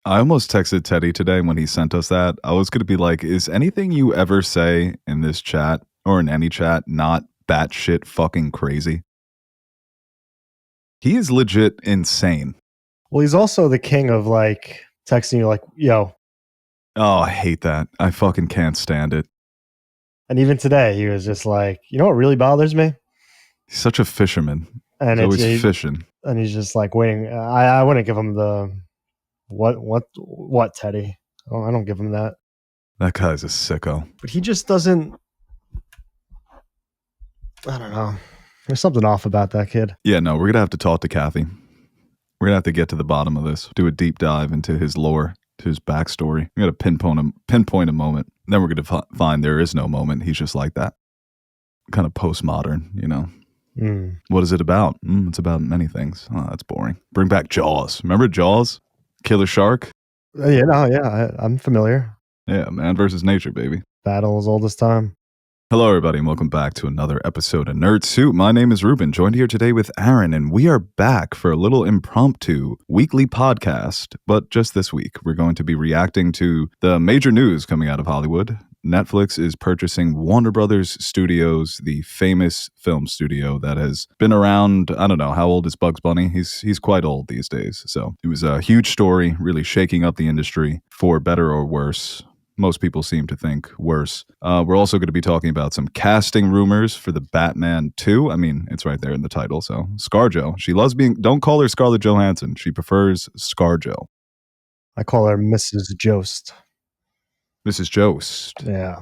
I almost texted Teddy today when he sent us that. I was going to be like, is anything you ever say in this chat or in any chat not batshit fucking crazy? He is legit insane. Well, he's also the king of like texting you like, yo. Oh, I hate that. I fucking can't stand it. And even today, he was just like, you know what really bothers me? He's such a fisherman. And he's always fishing. And he's just like waiting. I wouldn't give him the what Teddy. Oh, I don't give him that. That guy's a sicko. But he just doesn't. I don't know. There's something off about that kid. Yeah, no, we're going to have to talk to Kathy. We're going to have to get to the bottom of this, do a deep dive into his lore, to his backstory. We're going to pinpoint a moment. Then we're going to find there is no moment. He's just like that. Kind of postmodern, you know. What is it about? It's about many things. Oh, that's boring. Bring back Jaws. Remember Jaws? Killer shark? I'm familiar. Yeah, man versus nature, baby. Battle as old as time. Hello, everybody, and welcome back to another episode of Nerd Soup. My name is Reuben, joined here today with Aaron, and we are back for a little impromptu weekly podcast. But just this week, we're going to be reacting to the major news coming out of Hollywood. Netflix is purchasing Warner Brothers Studios, the famous film studio that has been around. I don't know, how old is Bugs Bunny? He's quite old these days. So it was a huge story, really shaking up the industry for better or worse. Most people seem to think worse. We're also going to be talking about some casting rumors for the Batman 2. I mean, it's right there in the title. So ScarJo. She loves being, don't call her Scarlett Johansson. She prefers ScarJo. I call her Mrs. Jost. Mrs. Jost. Yeah.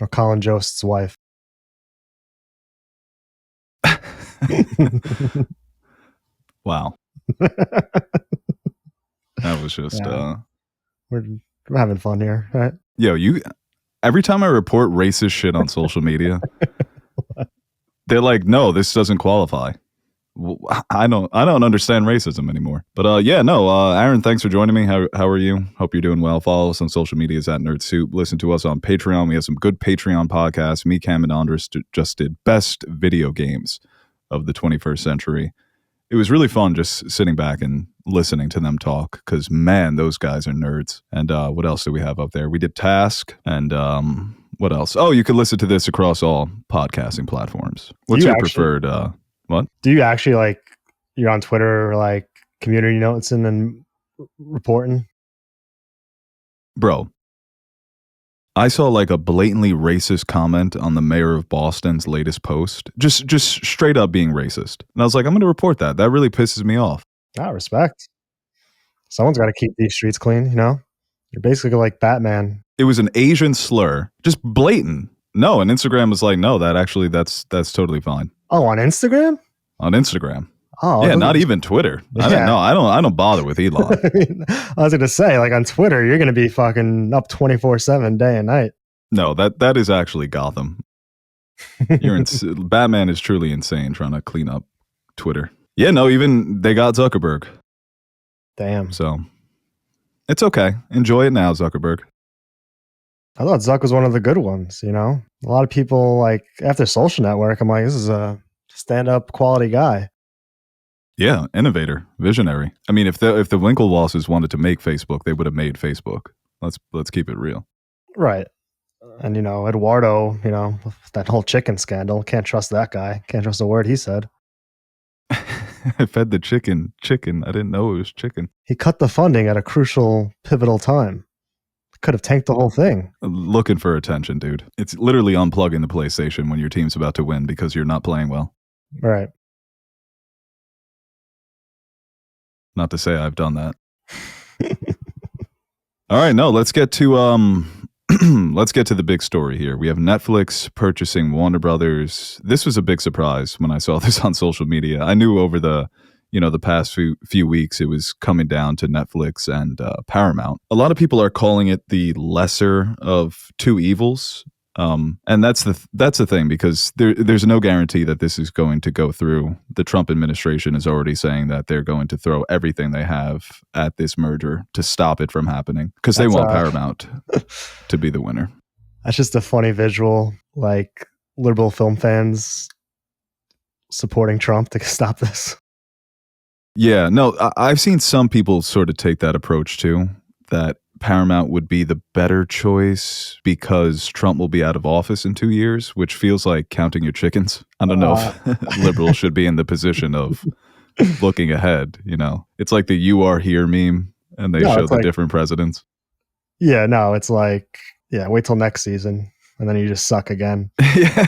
Or Colin Jost's wife. Wow. That was just... Yeah. We're having fun here, right? Yo, every time I report racist shit on social media, they're like, no, this doesn't qualify. I don't understand racism anymore. But Aaron, thanks for joining me. How are you? Hope you're doing well. Follow us on social media at Nerd Soup. Listen to us on Patreon. We have some good Patreon podcasts. Me, Cam, and Andres just did best video games of the 21st century. It was really fun just sitting back and listening to them talk because, man, those guys are nerds. And what else do we have up there? We did Task and what else? Oh, you can listen to this across all podcasting platforms. What's your preferred... What? Do you actually you're on Twitter community noticing and reporting? Bro, I saw a blatantly racist comment on the mayor of Boston's latest post. Just straight up being racist. And I was like, I'm going to report that. That really pisses me off. Respect. Someone's got to keep these streets clean, you know? You're basically like Batman. It was an Asian slur. Just blatant. No, and Instagram was like, no, that's totally fine. Oh, on Instagram? On Instagram. Oh, yeah, not even Twitter. I didn't know. I don't bother with Elon. I was going to say, on Twitter, you're going to be fucking up 24/7 day and night. No, that is actually Gotham. Batman is truly insane trying to clean up Twitter. Yeah, no, even they got Zuckerberg. Damn. So it's okay. Enjoy it now, Zuckerberg. I thought Zuck was one of the good ones, you know? A lot of people, after Social Network, I'm like, this is a stand-up quality guy. Yeah, innovator, visionary. I mean, if the Winklevosses wanted to make Facebook, they would have made Facebook. Let's keep it real. Right. And, Eduardo, that whole chicken scandal, can't trust that guy. Can't trust a word he said. I fed the chicken. I didn't know it was chicken. He cut the funding at a crucial, pivotal time. Could have tanked the whole thing. Looking for attention, dude. It's literally unplugging the PlayStation when your team's about to win because you're not playing well. Right. Not to say I've done that. All right, no, let's get to the big story here. We have Netflix purchasing Warner Brothers. This was a big surprise when I saw this on social media. I knew over the past few weeks it was coming down to Netflix and Paramount. A lot of people are calling it the lesser of two evils. And that's the thing, because there's no guarantee that this is going to go through. The Trump administration is already saying that they're going to throw everything they have at this merger to stop it from happening because they want Paramount to be the winner. That's just a funny visual, liberal film fans supporting Trump to stop this. Yeah, no, I've seen some people sort of take that approach too. that Paramount would be the better choice because Trump will be out of office in 2 years, which feels like counting your chickens. I don't know if liberals should be in the position of looking ahead, you know. It's like the "you are here" meme, and they No, show it's the like, different presidents. yeah, no, it's like, yeah, wait till next season, and then you just suck again. Yeah.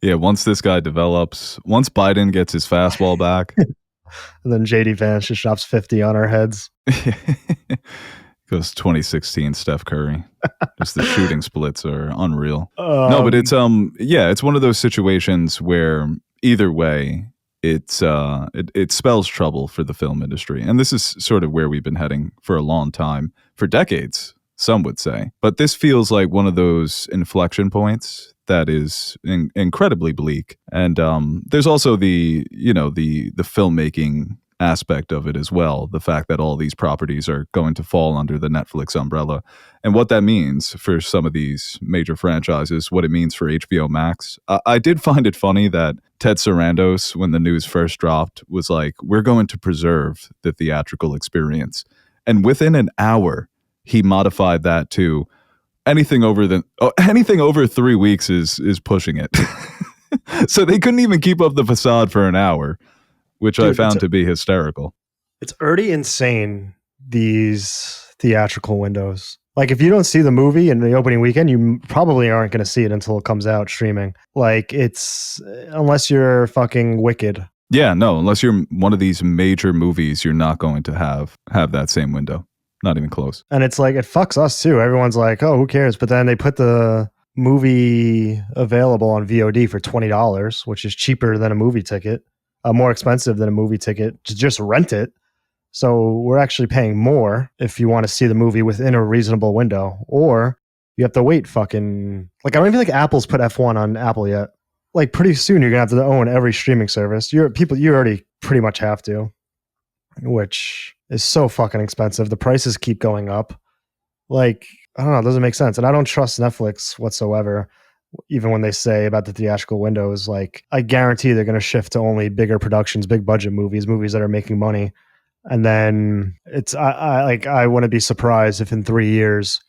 Yeah, once this guy develops, once Biden gets his fastball back, And then JD Vance just drops 50 on our heads. goes 2016 Steph Curry. Just the shooting splits are unreal. No, but it's yeah, it's one of those situations where either way, it spells trouble for the film industry. And this is sort of where we've been heading for a long time, for decades, some would say. But this feels like one of those inflection points that is incredibly bleak. And there's also the filmmaking aspect of it as well, the fact that all these properties are going to fall under the Netflix umbrella and what that means for some of these major franchises, what it means for HBO Max. I did find it funny that Ted Sarandos, when the news first dropped, was like, we're going to preserve the theatrical experience. And within an hour, he modified that to anything over 3 weeks is pushing it. So they couldn't even keep up the facade for an hour, which I found to be hysterical. It's already insane, these theatrical windows. Like, if you don't see the movie in the opening weekend, you probably aren't going to see it until it comes out streaming. Like, it's, unless you're fucking Wicked. Yeah, no, unless you're one of these major movies, you're not going to have that same window. Not even close. And it's like, it fucks us too. Everyone's like, oh, who cares? But then they put the movie available on VOD for $20, which is cheaper than a movie ticket. More expensive than a movie ticket to just rent it. So we're actually paying more if you want to see the movie within a reasonable window, or you have to wait fucking, like, I don't even think Apple's put F1 on Apple yet. Like, pretty soon you're gonna have to own every streaming service. You already pretty much have to, which is so fucking expensive. The prices keep going up. Like, I don't know, it doesn't make sense. And I don't trust Netflix whatsoever. Even when they say about the theatrical windows, like, I guarantee they're going to shift to only bigger productions, big budget movies that are making money. And then I wouldn't be surprised if in 3 years,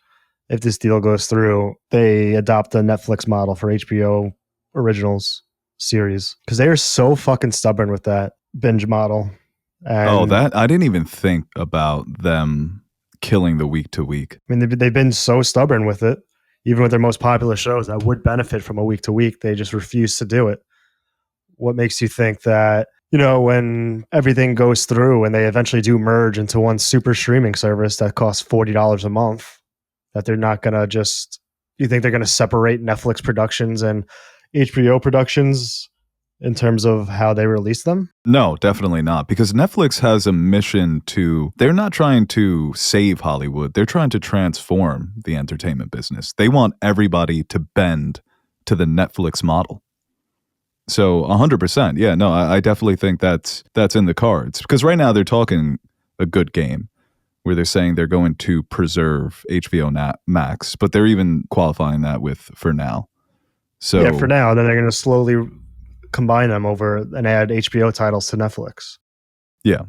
if this deal goes through, they adopt the Netflix model for HBO originals series, because they are so fucking stubborn with that binge model. And, that I didn't even think about them killing the week to week. I mean, they've been so stubborn with it. Even with their most popular shows that would benefit from a week to week, they just refuse to do it. What makes you think that, when everything goes through and they eventually do merge into one super streaming service that costs $40 a month, that they're not going to you think they're going to separate Netflix productions and HBO productions in terms of how they release them? No, definitely not. Because Netflix has a mission they're not trying to save Hollywood. They're trying to transform the entertainment business. They want everybody to bend to the Netflix model. So 100%. Yeah, no, I definitely think that's in the cards. Because right now they're talking a good game where they're saying they're going to preserve HBO Max, but they're even qualifying that with for now. So yeah, for now, then they're going to slowly combine them over and add HBO titles to Netflix. Yeah.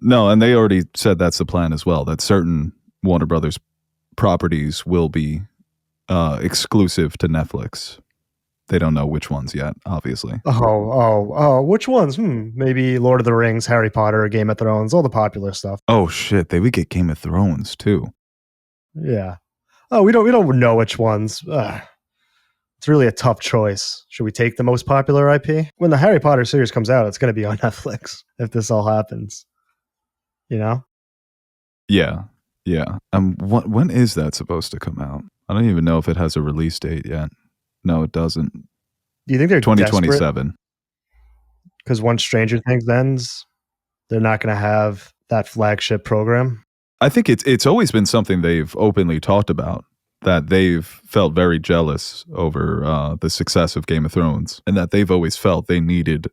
No, and they already said that's the plan as well, that certain Warner Brothers properties will be exclusive to Netflix. They don't know which ones yet, obviously. Oh, which ones? Maybe Lord of the Rings, Harry Potter, Game of Thrones, all the popular stuff. Oh shit, they would get Game of Thrones too. Yeah. Oh, we don't know which ones. It's really a tough choice. Should we take the most popular IP? When the Harry Potter series comes out, it's going to be on Netflix if this all happens. Yeah. When is that supposed to come out? I don't even know if it has a release date yet. No, it doesn't. Do you think they're 2027? Because once Stranger Things ends, they're not going to have that flagship program? I think it's always been something they've openly talked about, that they've felt very jealous over the success of Game of Thrones, and that they've always felt they needed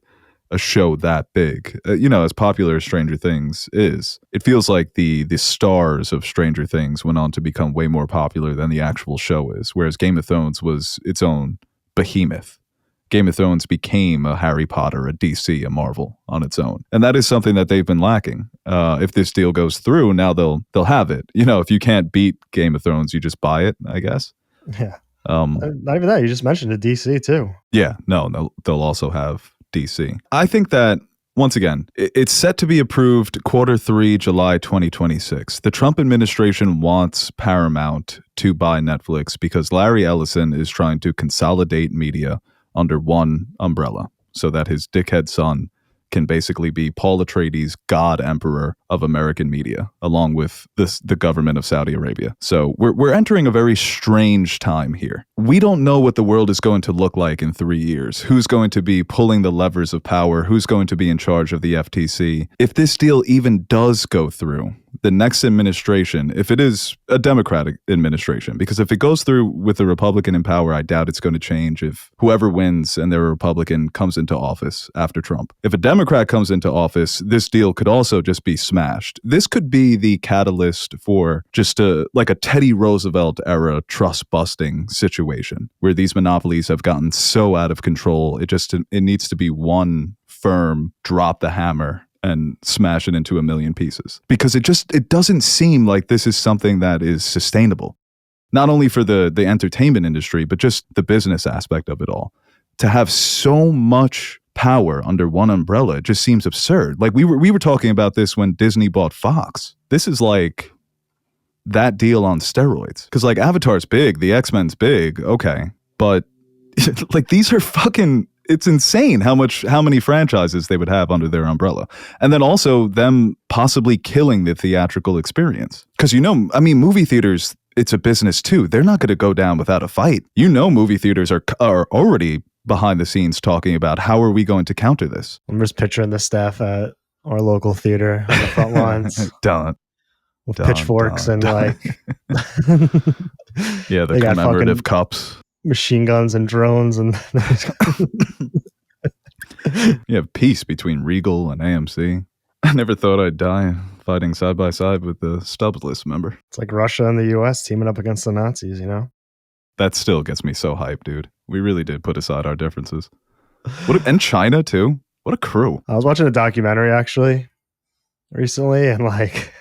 a show that big. As popular as Stranger Things is, it feels like the stars of Stranger Things went on to become way more popular than the actual show is, whereas Game of Thrones was its own behemoth. Game of Thrones became a Harry Potter, a DC, a Marvel on its own. And that is something that they've been lacking. If this deal goes through, now they'll have it. If you can't beat Game of Thrones, you just buy it, I guess. Yeah. Not even that. You just mentioned a DC too. Yeah, no, they'll also have DC. I think that, once again, it's set to be approved Q3, July 2026. The Trump administration wants Paramount to buy Netflix because Larry Ellison is trying to consolidate media under one umbrella so that his dickhead son can basically be Paul Atreides, God Emperor of American media, along with the government of Saudi Arabia. So we're entering a very strange time here. We don't know what the world is going to look like in 3 years. Who's going to be pulling the levers of power? Who's going to be in charge of the FTC? If this deal even does go through, the next administration, if it is a Democratic administration, because if it goes through with a Republican in power, I doubt it's going to change if whoever wins and they're a Republican comes into office after Trump. If a Democrat comes into office, this deal could also just be smashed. This could be the catalyst for just like a Teddy Roosevelt era trust busting situation where these monopolies have gotten so out of control. It needs to be one firm drop the hammer and smash it into a million pieces, because it doesn't seem like this is something that is sustainable, not only for the entertainment industry, but just the business aspect of it all. To have so much power under one umbrella, it just seems absurd. Like we were talking about this when Disney bought Fox. This is like that deal on steroids, because like Avatar's big, the X-Men's big, okay, but like these are fucking, it's insane how many franchises they would have under their umbrella. And then also them possibly killing the theatrical experience. Because movie theaters, it's a business too. They're not going to go down without a fight. Movie theaters are already behind the scenes talking about how are we going to counter this. I'm just picturing the staff at our local theater on the front lines. With pitchforks and like yeah, the commemorative cups, machine guns and drones, and you have peace between Regal and AMC. I never thought I'd die fighting side by side with the Stubbless member. It's like Russia and the US teaming up against the Nazis, That still gets me so hyped, dude. We really did put aside our differences. And China too. What a crew. I was watching a documentary actually recently, and like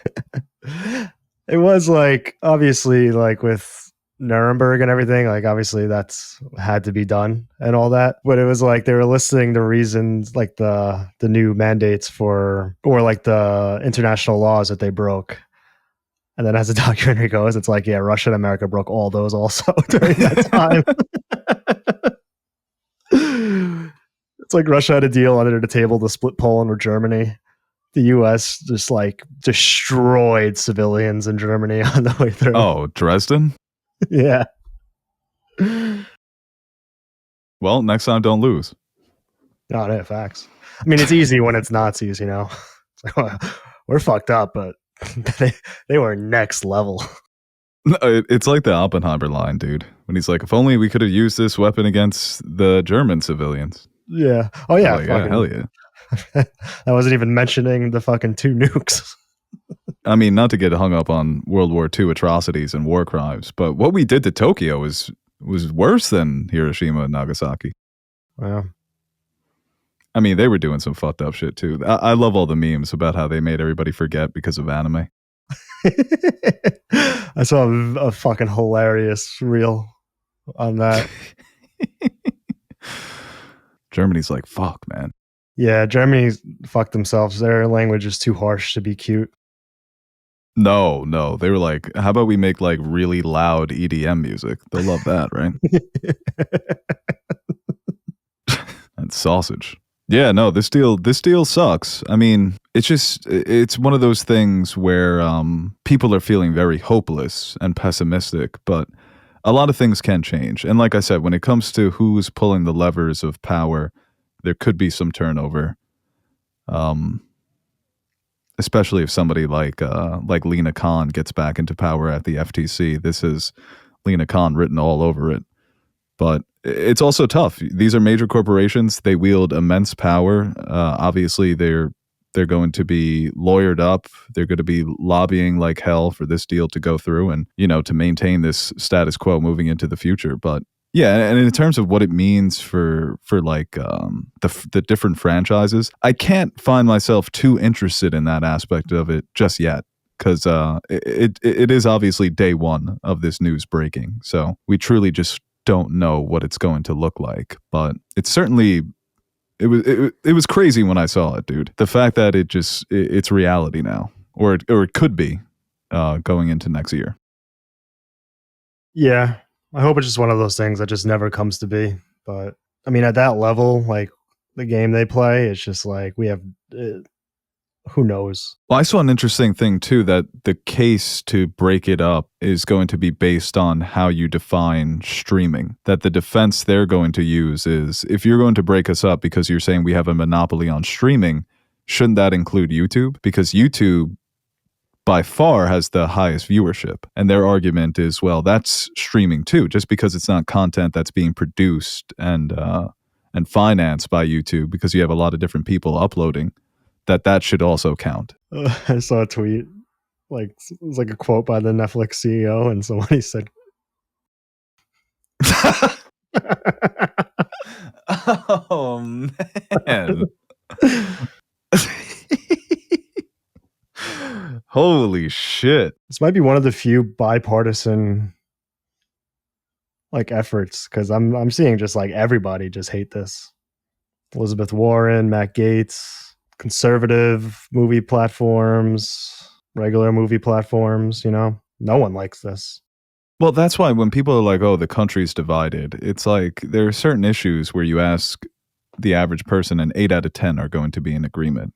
it was like, obviously, like with Nuremberg and everything, like obviously that's had to be done and all that, but it was like they were listing the reasons, like the new mandates or like the international laws that they broke. And then as the documentary goes, it's like, yeah, Russia and America broke all those also during that time. It's like Russia had a deal under the table to split Poland with Germany. The U.S. just like destroyed civilians in Germany on the way through. Oh, Dresden? Yeah. Well, next time, don't lose. No, no, facts. I mean, it's easy when it's Nazis, It's like, well, we're fucked up, but they were next level. It's like the Oppenheimer line, dude. When he's like, if only we could have used this weapon against the German civilians. Yeah. Oh, yeah. Like, yeah, hell yeah. I wasn't even mentioning the fucking 2 nukes. I mean, not to get hung up on World War II atrocities and war crimes, but what we did to Tokyo was worse than Hiroshima and Nagasaki. Wow. I mean, they were doing some fucked up shit too. I love all the memes about how they made everybody forget because of anime. I saw a fucking hilarious reel on that. Germany's like, fuck, man. Yeah, Germany fucked themselves. Their language is too harsh to be cute. No. They were like, how about we make like really loud EDM music? They'll love that, right? And sausage. Yeah, no, this deal sucks. I mean, it's one of those things where people are feeling very hopeless and pessimistic, but a lot of things can change. And like I said, when it comes to who's pulling the levers of power, there could be some turnover. Especially if somebody like Lena Khan gets back into power at the FTC. This is Lena Khan written all over it. But it's also tough. These are major corporations. They wield immense power. Obviously, they're going to be lawyered up. They're going to be lobbying like hell for this deal to go through and, to maintain this status quo moving into the future. But Yeah, and in terms of what it means for like the different franchises, I can't find myself too interested in that aspect of it just yet, because it is obviously day one of this news breaking, so we truly just don't know what it's going to look like. But it's certainly it was crazy when I saw it, dude. The fact that it's reality now, or it could be going into next year. Yeah, I hope it's just one of those things that just never comes to be. But I mean, at that level, like the game they play, it's just like we have. Who knows? Well, I saw an interesting thing too, that the case to break it up is going to be based on how you define streaming. That the defense they're going to use is, if you're going to break us up because you're saying we have a monopoly on streaming, shouldn't that include YouTube? Because YouTube by far has the highest viewership. And their argument is, well, that's streaming too. Just because it's not content that's being produced and financed by YouTube, because you have a lot of different people uploading, that should also count. I saw a tweet, like it was like a quote by the Netflix CEO, and somebody said, "Oh man, holy shit!" This might be one of the few bipartisan like efforts, because I'm seeing just like everybody just hate this. Elizabeth Warren, Matt Gaetz, conservative movie platforms, regular movie platforms, no one likes this. Well, that's why when people are like, oh, the country's divided, it's like there are certain issues where you ask the average person and 8 out of 10 are going to be in agreement.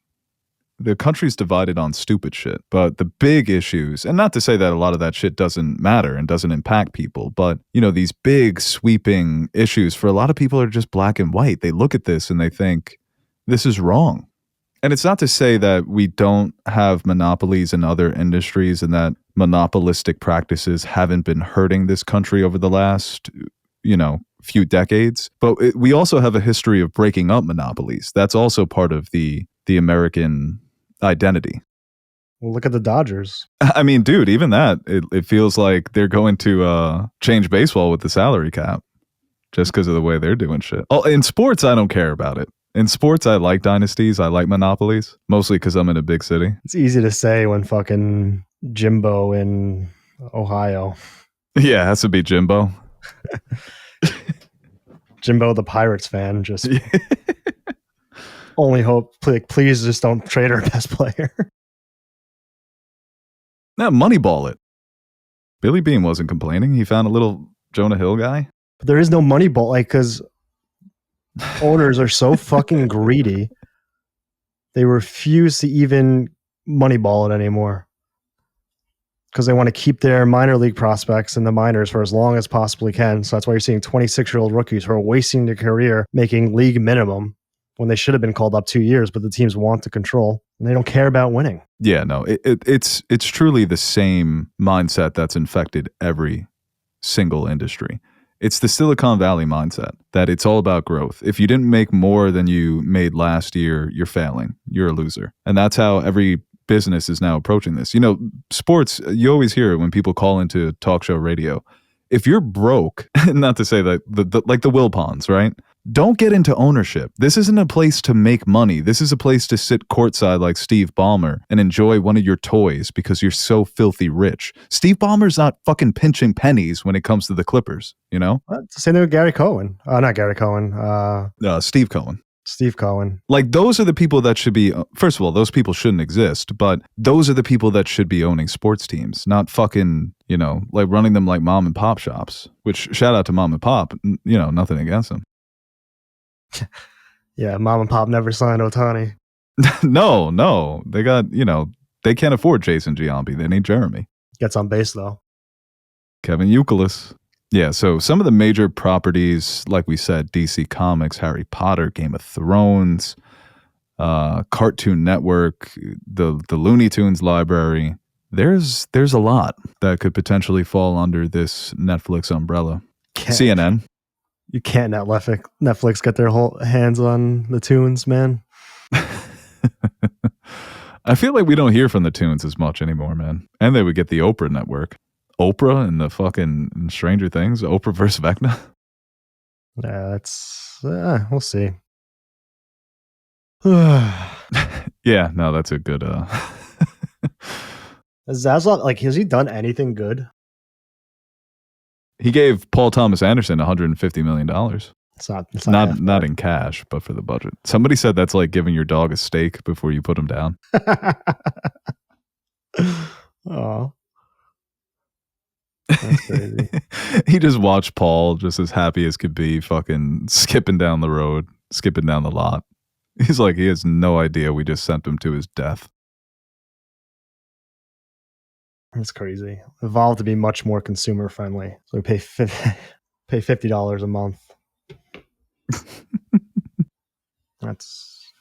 The country's divided on stupid shit, but the big issues, and not to say that a lot of that shit doesn't matter and doesn't impact people, but these big sweeping issues for a lot of people are just black and white. They look at this and they think this is wrong. And it's not to say that we don't have monopolies in other industries and that monopolistic practices haven't been hurting this country over the last, few decades. But we also have a history of breaking up monopolies. That's also part of the American identity. Well, look at the Dodgers. I mean, dude, even that, it feels like they're going to change baseball with the salary cap just because of the way they're doing shit. Oh, in sports, I don't care about it. In sports, I like dynasties. I like monopolies, mostly because I'm in a big city. It's easy to say when fucking Jimbo in Ohio. Yeah, it has to be Jimbo. Jimbo, the Pirates fan, just only hope, please just don't trade our best player. Now, Moneyball it. Billy Beane wasn't complaining. He found a little Jonah Hill guy. But there is no Moneyball, like, because owners are so fucking greedy. They refuse to even Moneyball it anymore because they want to keep their minor league prospects in the minors for as long as possibly can. So that's why you're seeing 26-year-old rookies who are wasting their career making league minimum when they should have been called up 2 years, but the teams want to control and they don't care about winning. Yeah, no, it's truly the same mindset that's infected every single industry. It's the Silicon Valley mindset that it's all about growth. If you didn't make more than you made last year, you're failing. You're a loser. And that's how every business is now approaching this. Sports, you always hear it when people call into talk show radio. If you're broke, not to say that like the Wilpons, right? Don't get into ownership. This isn't a place to make money. This is a place to sit courtside like Steve Ballmer and enjoy one of your toys because you're so filthy rich. Steve Ballmer's not fucking pinching pennies when it comes to the Clippers, Same thing with Gary Cohen. Not Gary Cohen. Steve Cohen. Steve Cohen. Like, those are the people that should be, first of all, those people shouldn't exist, but those are the people that should be owning sports teams, not fucking, like running them like mom and pop shops, which shout out to mom and pop, nothing against them. Yeah, mom and pop never signed Ohtani. No. They got, they can't afford Jason Giambi. They need Jeremy. Gets on base, though. Kevin Youkilis. Yeah, so some of the major properties, like we said, DC Comics, Harry Potter, Game of Thrones, Cartoon Network, the Looney Tunes library. There's a lot that could potentially fall under this Netflix umbrella. CNN. You can't let Netflix get their whole hands on the tunes, man. I feel like we don't hear from the tunes as much anymore, man. And they would get the Oprah network. Oprah and the fucking Stranger Things, Oprah versus Vecna. Yeah, that's we'll see. Yeah, no, that's a good Has Zaslav, like, has he done anything good? he gave Paul Thomas Anderson $150 million. It's not half Not in cash, but for the budget. Somebody said that's like giving your dog a steak before you put him down. bad. Oh, that's crazy. He just watched Paul just as happy as could be, fucking skipping down the road, skipping down the lot. He's like, he has no idea we just sent him to his death. That's crazy. Evolved to be much more consumer friendly. So we pay $50 a month. That's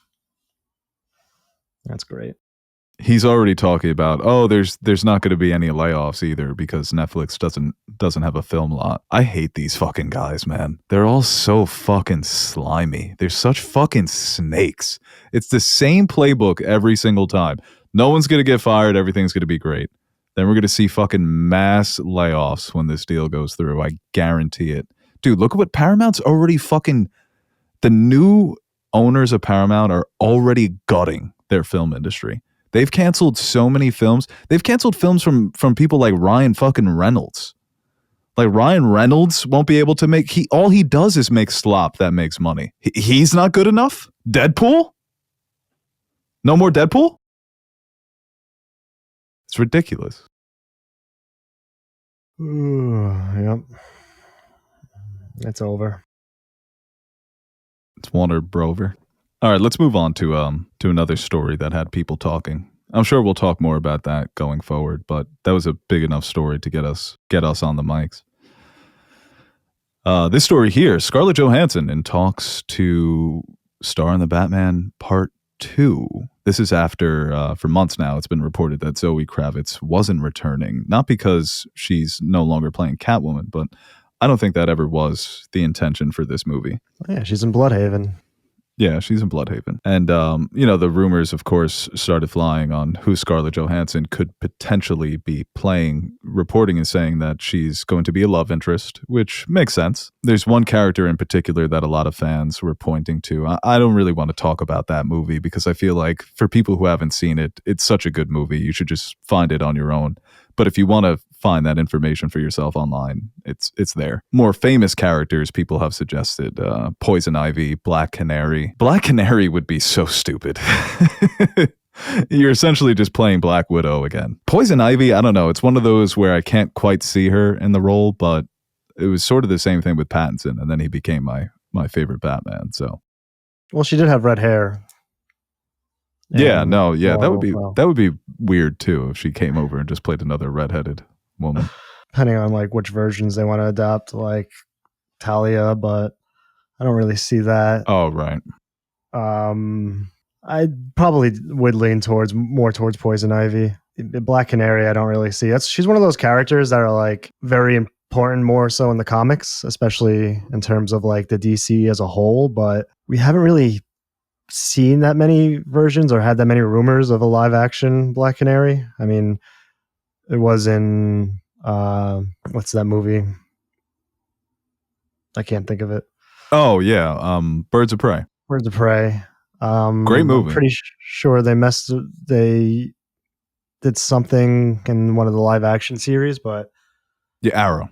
great. He's already talking about, oh, there's not going to be any layoffs either because Netflix doesn't have a film lot. I hate these fucking guys, man. They're all so fucking slimy. They're such fucking snakes. It's the same playbook every single time. No one's going to get fired. Everything's going to be great. Then we're going to see fucking mass layoffs when this deal goes through. I guarantee it. Dude, look at what Paramount's already fucking... The new owners of Paramount are already gutting their film industry. They've canceled so many films. They've canceled films from people like Ryan fucking Reynolds. Like Ryan Reynolds won't be able to make... all he does is make slop that makes money. He's not good enough? Deadpool? No more Deadpool? It's ridiculous. Yep. It's over. It's Warner Brover. All right, let's move on to another story that had people talking. I'm sure we'll talk more about that going forward, but that was a big enough story to get us on the mics. This story here, Scarlett Johansson in talks to star in the Batman Part 2. This is after, for months now, it's been reported that Zoe Kravitz wasn't returning, not because she's no longer playing Catwoman, but I don't think that ever was the intention for this movie. Yeah, she's in Bloodhaven. Yeah, she's in Bloodhaven. And, the rumors, of course, started flying on who Scarlett Johansson could potentially be playing, reporting and saying that she's going to be a love interest, which makes sense. There's one character in particular that a lot of fans were pointing to. I don't really want to talk about that movie because I feel like for people who haven't seen it, it's such a good movie. You should just find it on your own. But if you want to find that information for yourself online, it's there. More famous characters people have suggested, Poison Ivy, Black Canary. Black Canary would be so stupid. You're essentially just playing Black Widow again. Poison Ivy, I don't know. It's one of those where I can't quite see her in the role, but it was sort of the same thing with Pattinson, and then he became my favorite Batman. So, well, she did have red hair. That would be weird too if she came over and just played another redheaded woman. Depending on like which versions they want to adopt, like Talia, but I don't really see that. Oh, right. I probably would lean more towards Poison Ivy. Black Canary, I don't really see. She's one of those characters that are like very important, more so in the comics, especially in terms of like the DC as a whole. But we haven't really seen that many versions or had that many rumors of a live action Black Canary. I mean, it was in what's that movie? I can't think of it. Oh yeah, Birds of Prey. Birds of Prey. Great movie. I'm pretty sure they did something in one of the live action series, but yeah, Arrow.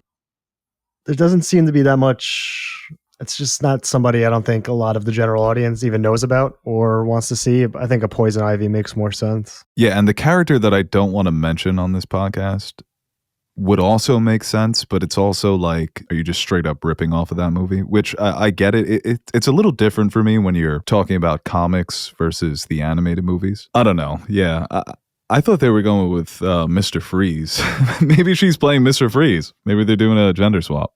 There doesn't seem to be that much. It's just not somebody I don't think a lot of the general audience even knows about or wants to see. I think a Poison Ivy makes more sense. Yeah, and the character that I don't want to mention on this podcast would also make sense, but it's also like, are you just straight up ripping off of that movie? Which I get it. It's a little different for me when you're talking about comics versus the animated movies. I don't know. Yeah, I thought they were going with Mr. Freeze. Maybe she's playing Mr. Freeze. Maybe they're doing a gender swap.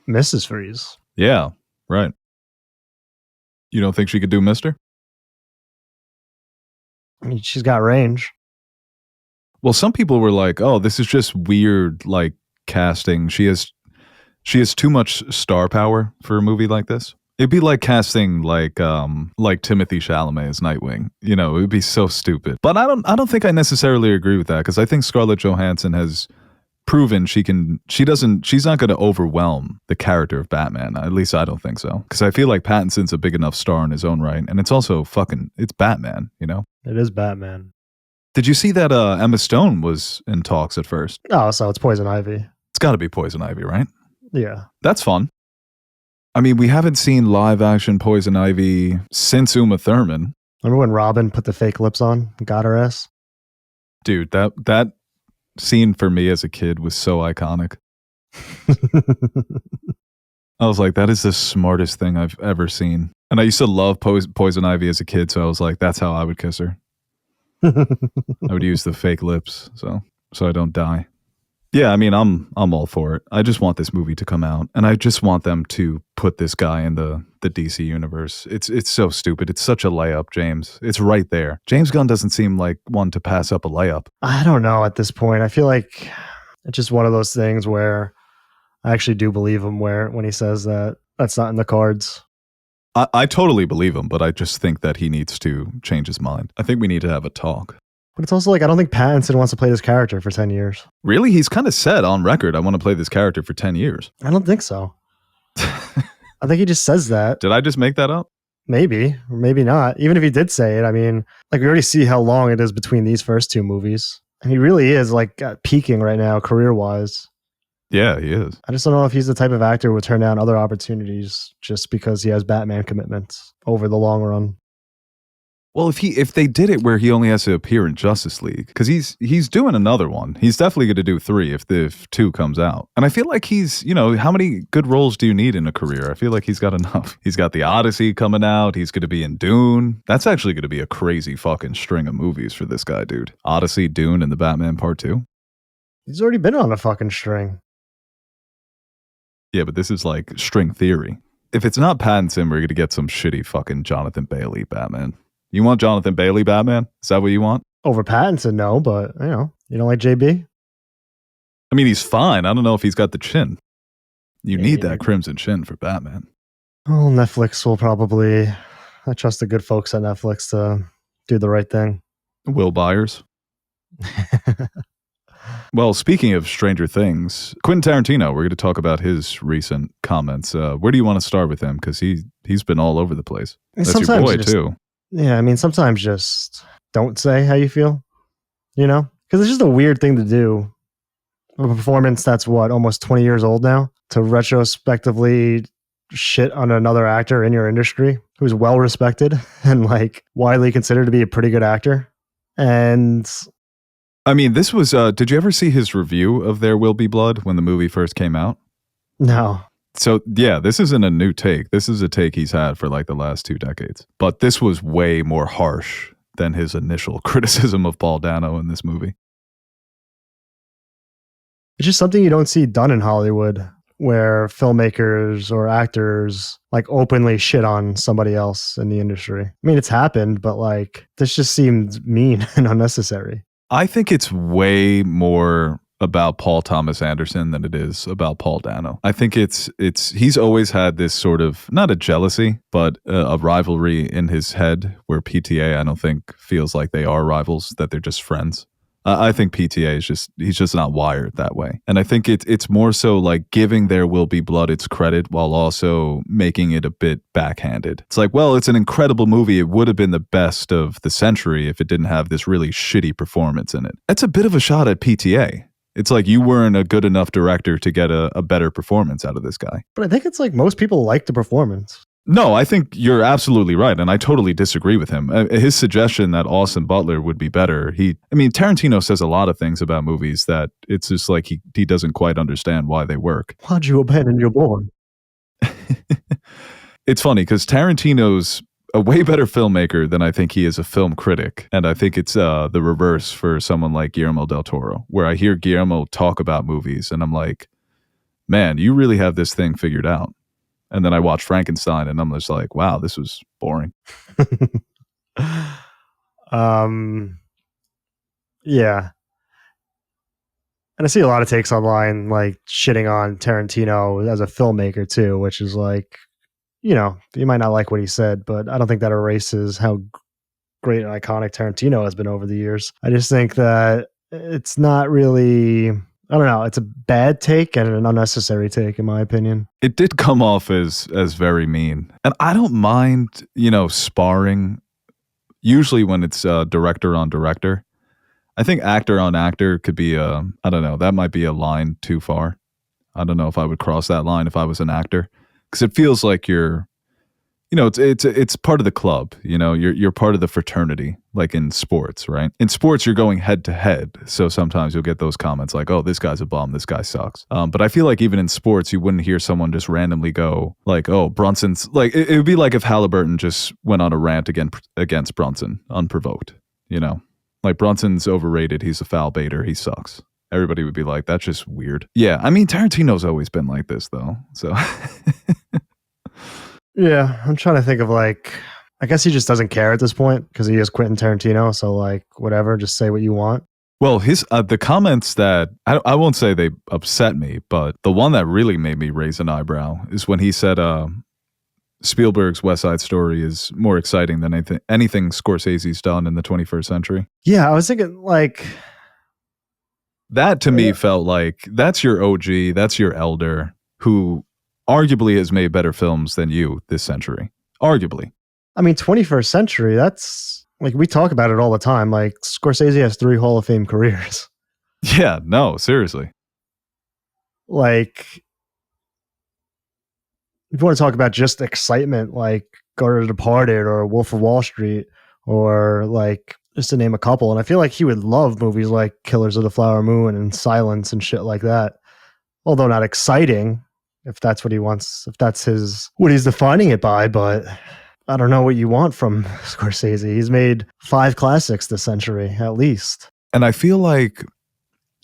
Mrs. Freeze. Yeah, right. You don't think she could do Mr.? I mean, she's got range. Well, some people were like, "Oh, this is just weird, like casting. She has too much star power for a movie like this." It'd be like casting like Timothy Chalamet as Nightwing. You know, it would be so stupid. But I don't think I necessarily agree with that because I think Scarlett Johansson has proven she's not going to overwhelm the character of Batman. At least I don't think so. Because I feel like Pattinson's a big enough star in his own right. And it's also it's Batman, you know? It is Batman. Did you see that Emma Stone was in talks at first? Oh, so it's Poison Ivy. It's got to be Poison Ivy, right? Yeah. That's fun. I mean, we haven't seen live action Poison Ivy since Uma Thurman. Remember when Robin put the fake lips on and got her ass? Dude, that scene for me as a kid was so iconic. I was like, that is the smartest thing I've ever seen. And I used to love Poison Ivy as a kid, so I was like, that's how I would kiss her. I would use the fake lips so I don't die. Yeah, I mean, I'm all for it. I just want this movie to come out, and I just want them to put this guy in the DC universe. It's so stupid. It's such a layup, James. It's right there. James Gunn doesn't seem like one to pass up a layup. I don't know at this point. I feel like it's just one of those things where I actually do believe him when he says that that's not in the cards. I totally believe him, but I just think that he needs to change his mind. I think we need to have a talk. But it's also like, I don't think Pattinson wants to play this character for 10 years. Really? He's kind of said on record, I want to play this character for 10 years. I don't think so. I think he just says that. Did I just make that up? Maybe, or maybe not. Even if he did say it, I mean, like we already see how long it is between these first two movies. And he really is like peaking right now, career-wise. Yeah, he is. I just don't know if he's the type of actor who would turn down other opportunities just because he has Batman commitments over the long run. Well, if they did it where he only has to appear in Justice League, because he's doing another one. He's definitely going to do 3 if 2 comes out. And I feel like he's, how many good roles do you need in a career? I feel like he's got enough. He's got the Odyssey coming out. He's going to be in Dune. That's actually going to be a crazy fucking string of movies for this guy, dude. Odyssey, Dune, and the Batman Part 2. He's already been on a fucking string. Yeah, but this is like string theory. If it's not Pattinson, we're going to get some shitty fucking Jonathan Bailey Batman. You want Jonathan Bailey Batman? Is that what you want? Over Pattinson, no, but, you don't like JB? I mean, he's fine. I don't know if he's got the chin. You need that crimson chin for Batman. Well, Netflix will probably... I trust the good folks at Netflix to do the right thing. Will Byers. Well, speaking of Stranger Things, Quentin Tarantino, we're going to talk about his recent comments. Where do you want to start with him? Because he's been all over the place. That's your boy, too. Yeah, I mean, sometimes just don't say how you feel, because it's just a weird thing to do. A performance that's almost 20 years old now, to retrospectively shit on another actor in your industry who's well respected and like widely considered to be a pretty good actor. And I mean, this was, did you ever see his review of There Will Be Blood when the movie first came out? No. So, yeah, this isn't a new take. This is a take he's had for like the last 2 decades. But this was way more harsh than his initial criticism of Paul Dano in this movie. It's just something you don't see done in Hollywood, where filmmakers or actors like openly shit on somebody else in the industry. I mean, it's happened, but like this just seemed mean and unnecessary. I think it's way more about Paul Thomas Anderson than it is about Paul Dano. I think he's always had this sort of, not a jealousy, but a rivalry in his head where PTA, I don't think, feels like they are rivals, that they're just friends. I think PTA is he's just not wired that way. And I think it's more so like giving There Will Be Blood its credit while also making it a bit backhanded. It's like, well, it's an incredible movie. It would have been the best of the century if it didn't have this really shitty performance in it. That's a bit of a shot at PTA. It's like you weren't a good enough director to get a better performance out of this guy. But I think it's like most people like the performance. No, I think you're absolutely right, and I totally disagree with him. His suggestion that Austin Butler would be better, Tarantino says a lot of things about movies that it's just like he doesn't quite understand why they work. Why'd you abandon your boy? It's funny, because Tarantino's a way better filmmaker than I think he is a film critic, and I think it's the reverse for someone like Guillermo del Toro, where I hear Guillermo talk about movies, and I'm like, man, you really have this thing figured out. And then I watched Frankenstein, and I'm just like, wow, this was boring. Yeah. And I see a lot of takes online, like shitting on Tarantino as a filmmaker too, which is like, you might not like what he said, but I don't think that erases how great and iconic Tarantino has been over the years. I just think that it's not really I don't know. It's a bad take and an unnecessary take, in my opinion. It did come off as very mean. And I don't mind, sparring, usually when it's director on director. I think actor on actor could be I don't know, that might be a line too far. I don't know if I would cross that line if I was an actor. Because it feels like you're, it's part of the club. You're part of the fraternity, like in sports, right? In sports, you're going head to head, so sometimes you'll get those comments like, "Oh, this guy's a bum. This guy sucks." But I feel like even in sports, you wouldn't hear someone just randomly go like, "Oh, Brunson's like." It would be like if Halliburton just went on a rant against Brunson unprovoked. Like Brunson's overrated. He's a foul baiter. He sucks. Everybody would be like, "That's just weird." Yeah, I mean, Tarantino's always been like this, though. So. Yeah, I'm trying to think of I guess he just doesn't care at this point because he is Quentin Tarantino. So whatever, just say what you want. Well, the comments that I won't say they upset me, but the one that really made me raise an eyebrow is when he said Spielberg's West Side Story is more exciting than anything Scorsese's done in the 21st century. Yeah, I was thinking that to me felt like that's your OG, that's your elder who arguably has made better films than you this century. Arguably. I mean, 21st century, that's we talk about it all the time. Scorsese has 3 Hall of Fame careers. Yeah, no, seriously. If you want to talk about just excitement, go to The Departed or Wolf of Wall Street or just to name a couple. And I feel like he would love movies like Killers of the Flower Moon and Silence and shit like that. Although not exciting, if that's what he wants, if that's what he's defining it by, but I don't know what you want from Scorsese. He's made 5 classics this century, at least. And I feel like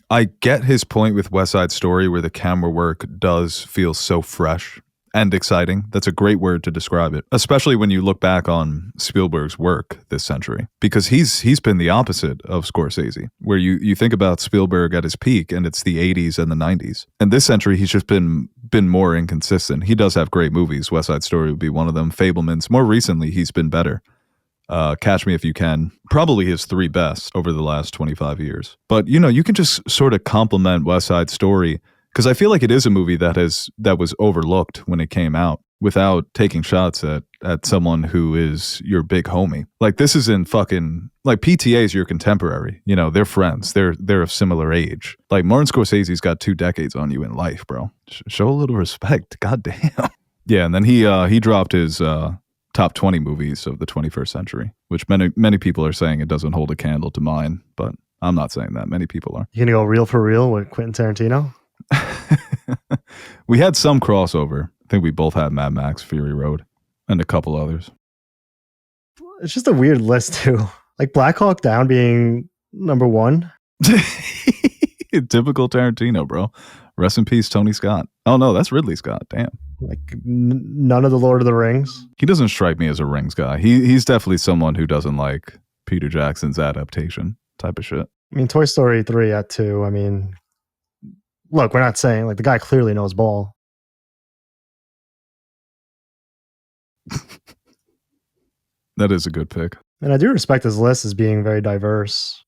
I get his point with West Side Story where the camera work does feel so fresh and exciting. That's a great word to describe it, especially when you look back on Spielberg's work this century, because he's been the opposite of Scorsese, where you think about Spielberg at his peak and it's the 80s and the 90s. And this century, he's just been more inconsistent. He does have great movies. West Side Story would be one of them. Fabelmans. More recently, he's been better. Catch Me If You Can, probably his 3 best over the last 25 years. But, you can just sort of compliment West Side Story because I feel like it is a movie that was overlooked when it came out without taking shots at someone who is your big homie. Like this isn't fucking like PTA is your contemporary. They're friends. They're of similar age. Like Martin Scorsese's got 2 decades on you in life, bro. Show a little respect. God damn. Yeah, and then he dropped his top 20 movies of the 21st century, which many people are saying it doesn't hold a candle to mine, but I'm not saying that. Many people are. You gonna go real for real with Quentin Tarantino? We had some crossover. I think we both had Mad Max Fury Road and a couple others. It's just a weird list too. Like Black Hawk Down being number 1. Typical Tarantino, bro. Rest in peace, Tony Scott. Oh no, that's Ridley Scott. Damn. None of the Lord of the Rings. He doesn't strike me as a Rings guy. He's definitely someone who doesn't like Peter Jackson's adaptation type of shit. I mean, Toy Story 3 at 2. I mean, look, we're not saying the guy clearly knows ball. That is a good pick. And I do respect his list as being very diverse,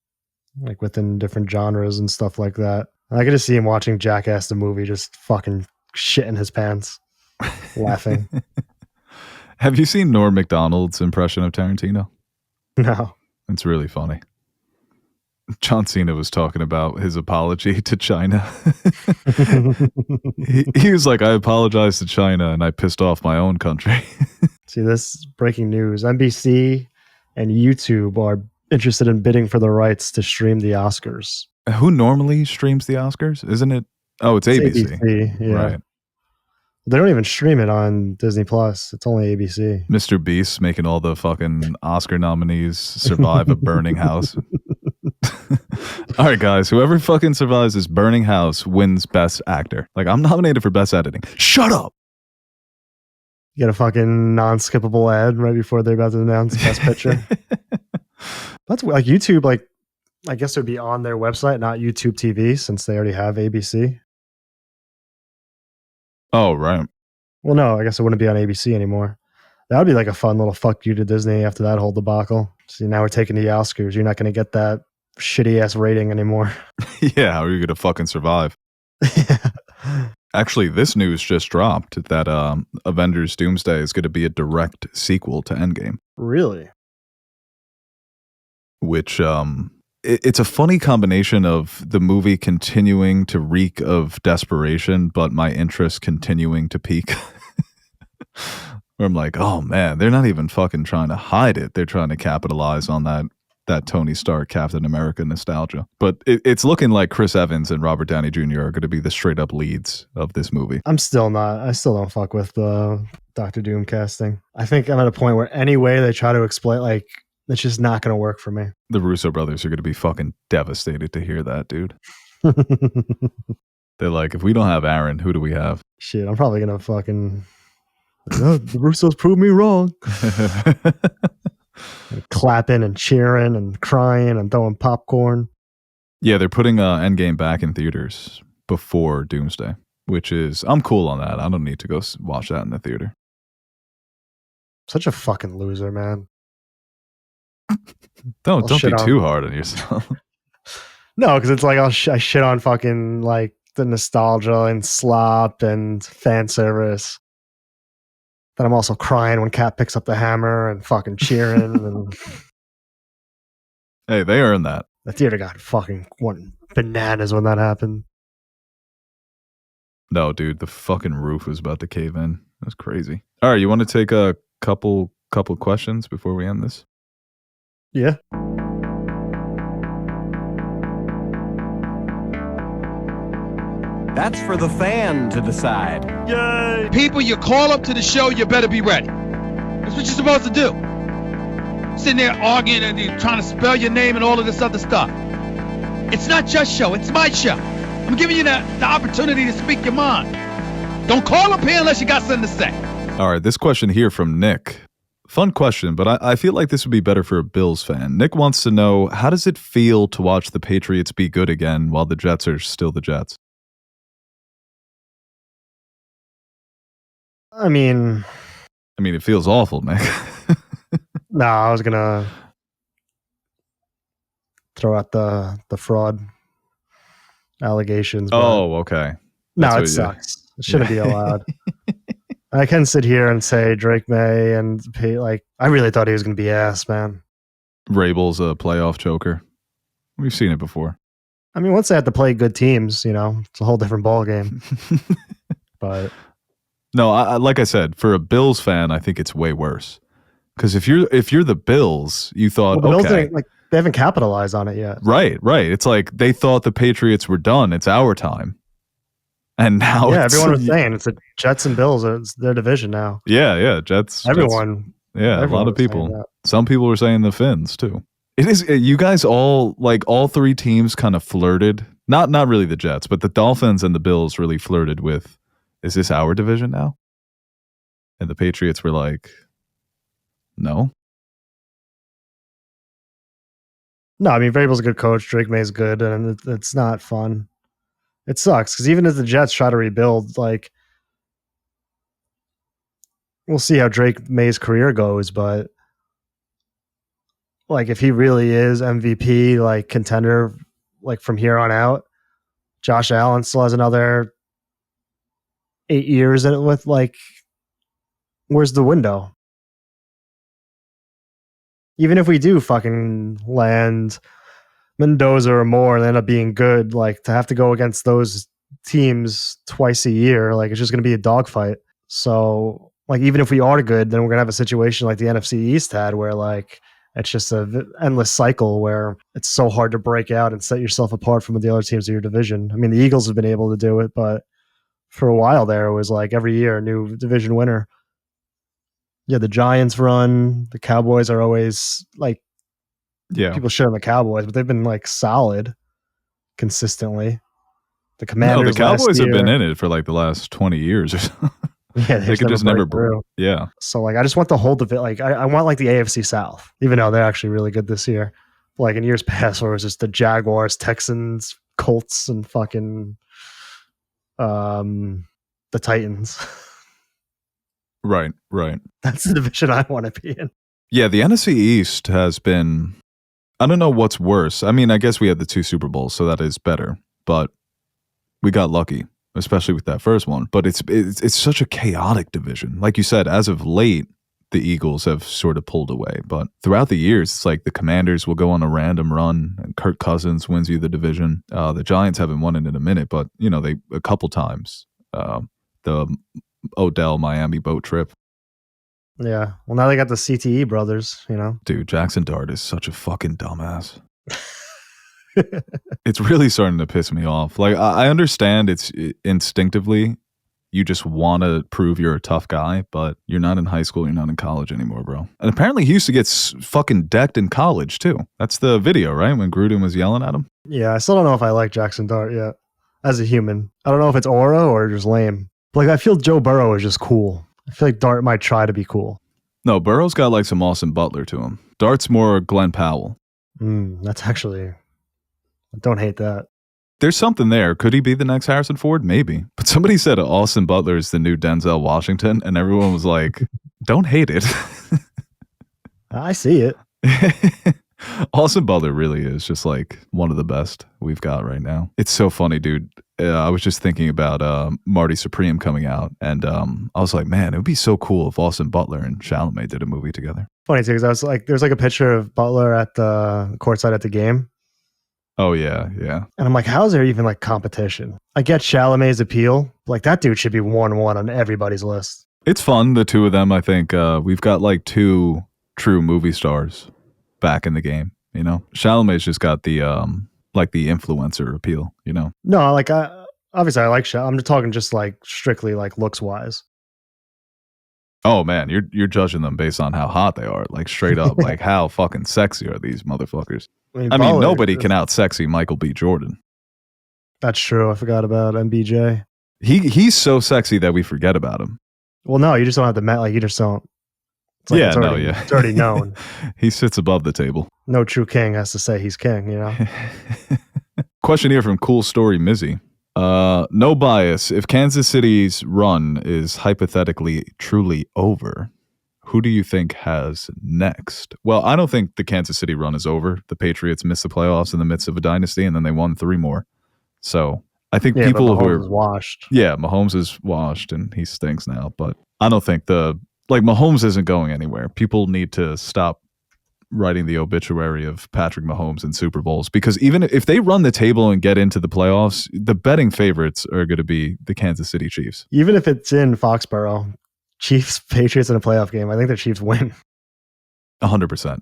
within different genres and stuff like that. I could just see him watching Jackass the movie, just fucking shitting his pants, laughing. Have you seen Norm Macdonald's impression of Tarantino? No. It's really funny. John Cena was talking about his apology to China. he was like, I apologize to China and I pissed off my own country. See, this is breaking news. NBC and YouTube are interested in bidding for the rights to stream the Oscars. Who normally streams the Oscars? Isn't it? Oh, it's ABC. ABC, yeah. Right. They don't even stream it on Disney Plus. It's only ABC. Mr. Beast making all the fucking Oscar nominees survive a burning house. All right, guys, whoever fucking survives this burning house wins Best Actor. Like, I'm nominated for Best Editing. Shut up! You get a fucking non-skippable ad right before they're about to announce Best Picture. That's YouTube, I guess it would be on their website, not YouTube TV, since they already have ABC. Oh, right. Well, no, I guess it wouldn't be on ABC anymore. That would be a fun little fuck you to Disney after that whole debacle. See, now we're taking the Oscars. You're not going to get that shitty ass rating anymore. Yeah, how are you going to fucking survive? Actually, this news just dropped that Avengers Doomsday is going to be a direct sequel to Endgame. Really? Which it's a funny combination of the movie continuing to reek of desperation, but my interest continuing to peak. Where I'm like, oh man, they're not even fucking trying to hide it. They're trying to capitalize on that Tony Stark Captain America nostalgia. But it's looking like Chris Evans and Robert Downey Jr. are going to be the straight up leads of this movie. I still don't fuck with the Doctor Doom casting. I think I'm at a point where any way they try to explain, like, it's just not going to work for me. The Russo brothers are going to be fucking devastated to hear that, dude. They're like, if we don't have Aaron, who do we have? Shit, I'm probably going to fucking... the Russos proved me wrong. Clapping and cheering and crying and throwing popcorn. Yeah, they're putting Endgame back in theaters before Doomsday, which is... I'm cool on that. I don't need to go watch that in the theater. Such a fucking loser, man. Don't be too hard on yourself. No, because it's like I shit on fucking like the nostalgia and slop and fan service. Then I'm also crying when Cap picks up the hammer and fucking cheering. And hey, they earned that. The theater got fucking bananas when that happened. No, dude, the fucking roof was about to cave in. That's crazy. All right, you want to take a couple questions before we end this? Yeah. That's for the fan to decide. Yay! People, you call up to the show, you better be ready. That's what you're supposed to do. Sitting there arguing and you're trying to spell your name and all of this other stuff. It's not your show, it's my show. I'm giving you the opportunity to speak your mind. Don't call up here unless you got something to say. All right, this question here from Nick. Fun question, but I feel like this would be better for a Bills fan. Nick wants to know, how does it feel to watch the Patriots be good again while the Jets are still the Jets? I mean, it feels awful, Nick. No, I was gonna throw out the fraud allegations. Oh, okay. No, it sucks. It shouldn't be allowed. I can sit here and say Drake May and like I really thought he was gonna be ass, man. Rabel's a playoff choker. We've seen it before. I mean, once they have to play good teams, it's a whole different ball game. But no, like I said, for a Bills fan, I think it's way worse. Because if you're the Bills, you thought, the Bills okay, they haven't capitalized on it yet. Right. It's like they thought the Patriots were done. It's our time, and now everyone was saying it's the Jets and Bills. It's their division now. Yeah, Jets. Everyone. Yeah, a lot of people. Some people were saying the Finns too. It is. You guys all three teams kind of flirted. Not really the Jets, but the Dolphins and the Bills really flirted with, is this our division now? And the Patriots were like, no. No, I mean, Vrabel's a good coach. Drake May's good, and it's not fun. It sucks, because even as the Jets try to rebuild, like, we'll see how Drake May's career goes, but like, if he really is MVP, like, contender, like, from here on out, Josh Allen still has another 8 years in it with, like, where's the window? Even if we do fucking land Mendoza or more and end up being good, like, to have to go against those teams twice a year, like, it's just going to be a dogfight. So, like, even if we are good, then we're going to have a situation like the NFC East had where, like, it's just an endless cycle where it's so hard to break out and set yourself apart from the other teams of your division. I mean, the Eagles have been able to do it, but for a while there, it was like every year a new division winner. Yeah, the Giants run. The Cowboys are always like, people shit on the Cowboys, but they've been like solid consistently. The Commanders. No, the Cowboys have been in it for like the last 20 years or so. Yeah, they could just never through. Yeah. So like, I just want the whole division. Like, I want like the AFC South, even though they're actually really good this year. But like in years past, where it was just the Jaguars, Texans, Colts, and fucking the Titans. Right. That's the division I want to be in. Yeah, the NFC East has been, I don't know what's worse. I mean, I guess we had the 2 Super Bowls, so that is better. But we got lucky, especially with that first one. But it's such a chaotic division. Like you said, as of late, the Eagles have sort of pulled away. But throughout the years, it's like the Commanders will go on a random run, and Kirk Cousins wins you the division. The Giants haven't won it in a minute, but they a couple times. The Odell Miami boat trip. Yeah. Well, now they got the CTE brothers, Dude, Jackson Dart is such a fucking dumbass. It's really starting to piss me off. Like, I understand it's instinctively, you just want to prove you're a tough guy, but you're not in high school, you're not in college anymore, bro. And apparently he used to get fucking decked in college, too. That's the video, right? When Gruden was yelling at him? Yeah, I still don't know if I like Jackson Dart yet as a human. I don't know if it's aura or just lame. Like, I feel Joe Burrow is just cool. I feel like Dart might try to be cool. No, Burrow's got like some Austin Butler to him. Dart's more Glenn Powell. That's actually... I don't hate that. There's something there. Could he be the next Harrison Ford? Maybe. But somebody said Austin Butler is the new Denzel Washington, and everyone was like, don't hate it. I see it. Austin Butler really is just like one of the best we've got right now. It's so funny, dude. I was just thinking about Marty Supreme coming out, and I was like, man, it would be so cool if Austin Butler and Chalamet did a movie together. Funny too, because I was like, there's like a picture of Butler at the courtside at the game. Oh, yeah. And I'm like, how is there even like competition? I get Chalamet's appeal. Like, that dude should be 1-1 on everybody's list. It's fun, the two of them. I think we've got like 2 true movie stars back in the game, Chalamet's just got the like the influencer appeal, No, like obviously I like Chalamet. I'm just talking just like strictly like looks wise. Oh man, you're judging them based on how hot they are, like straight up. Like, how fucking sexy are these motherfuckers? I mean nobody can out sexy Michael B. Jordan. That's true. I forgot about MBJ. He's so sexy that we forget about him. Well, no, you just don't have to like you just don't. It's like it's already known. He sits above the table. No true king has to say he's king, Question here from Cool Story Mizzy. No bias. If Kansas City's run is hypothetically truly over, who do you think has next? Well, I don't think the Kansas City run is over. The Patriots missed the playoffs in the midst of a dynasty, and then they won 3 more. So I think people who are washed. Yeah, Mahomes is washed, and he stinks now. But I don't think Mahomes isn't going anywhere. People need to stop writing the obituary of Patrick Mahomes in Super Bowls, because even if they run the table and get into the playoffs, the betting favorites are going to be the Kansas City Chiefs. Even if it's in Foxborough, Chiefs Patriots in a playoff game, I think the Chiefs win. 100%.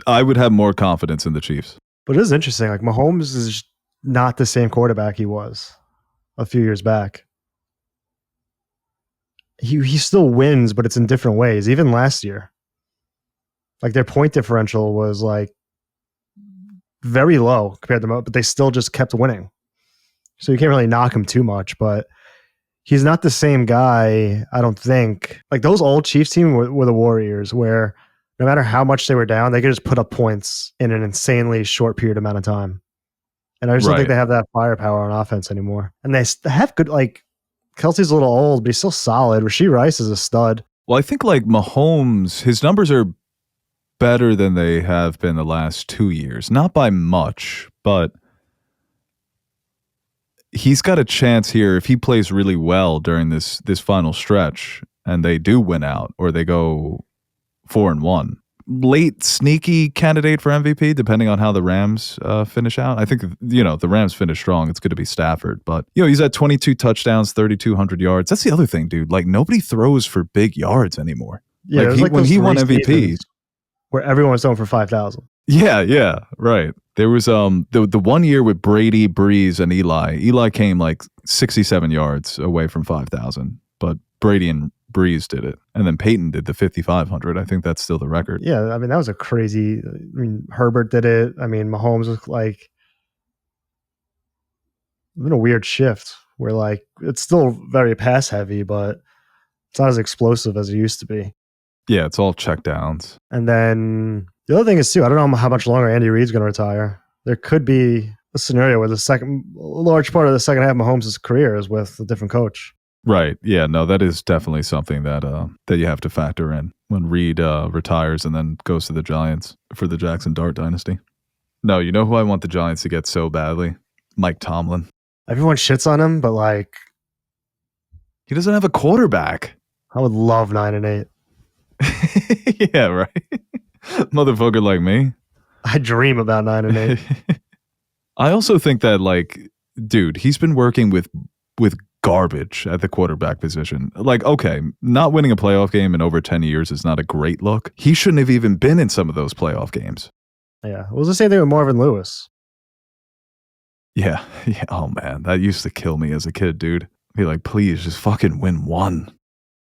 I would have more confidence in the Chiefs. But it is interesting. Like, Mahomes is not the same quarterback he was a few years back. He still wins, but it's in different ways. Even last year, like, their point differential was like very low compared to most, but they still just kept winning. So you can't really knock him too much, but he's not the same guy, I don't think. Like, those old Chiefs team were the Warriors, where no matter how much they were down, they could just put up points in an insanely short period amount of time. And I just don't think they have that firepower on offense anymore. And they have good, like, Kelsey's a little old, but he's still solid. Rashee Rice is a stud. Well, I think like Mahomes, his numbers are better than they have been the last 2 years. Not by much, but he's got a chance here if he plays really well during this final stretch and they do win out, or they go 4-1. Late sneaky candidate for MVP, depending on how the Rams finish out. I think, the Rams finish strong. It's going to be Stafford, but he's at 22 touchdowns, 3,200 yards. That's the other thing, dude. Like, nobody throws for big yards anymore. Yeah, when he won MVP, where everyone was throwing for 5,000. Yeah, right. There was the 1 year with Brady, Breeze, and Eli. Eli came like 67 yards away from 5,000, but Brady and Breeze did it, and then Peyton did the 5,500. I think that's still the record. Yeah, I mean, that was a crazy. I mean, Herbert did it. I mean, Mahomes was like, it's been a weird shift where, like, it's still very pass heavy, but it's not as explosive as it used to be. Yeah, it's all check downs. And then the other thing is too, I don't know how much longer Andy Reid's going to retire. There could be a scenario where a large part of the second half of Mahomes' career is with a different coach. Right. Yeah. No, that is definitely something that you have to factor in when Reid retires and then goes to the Giants for the Jackson Dart dynasty. No, you know who I want the Giants to get so badly? Mike Tomlin. Everyone shits on him, but like, He doesn't have a quarterback. I would love 9-8. Yeah, right. Motherfucker like me. I dream about 9-8. I also think that, like, dude, he's been working with garbage at the quarterback position. Like, okay, not winning a playoff game in over 10 years is not a great look. He shouldn't have even been in some of those playoff games. Yeah. What was the same thing with Marvin Lewis? Yeah. Oh, man. That used to kill me as a kid, dude. Be like, please, just fucking win one.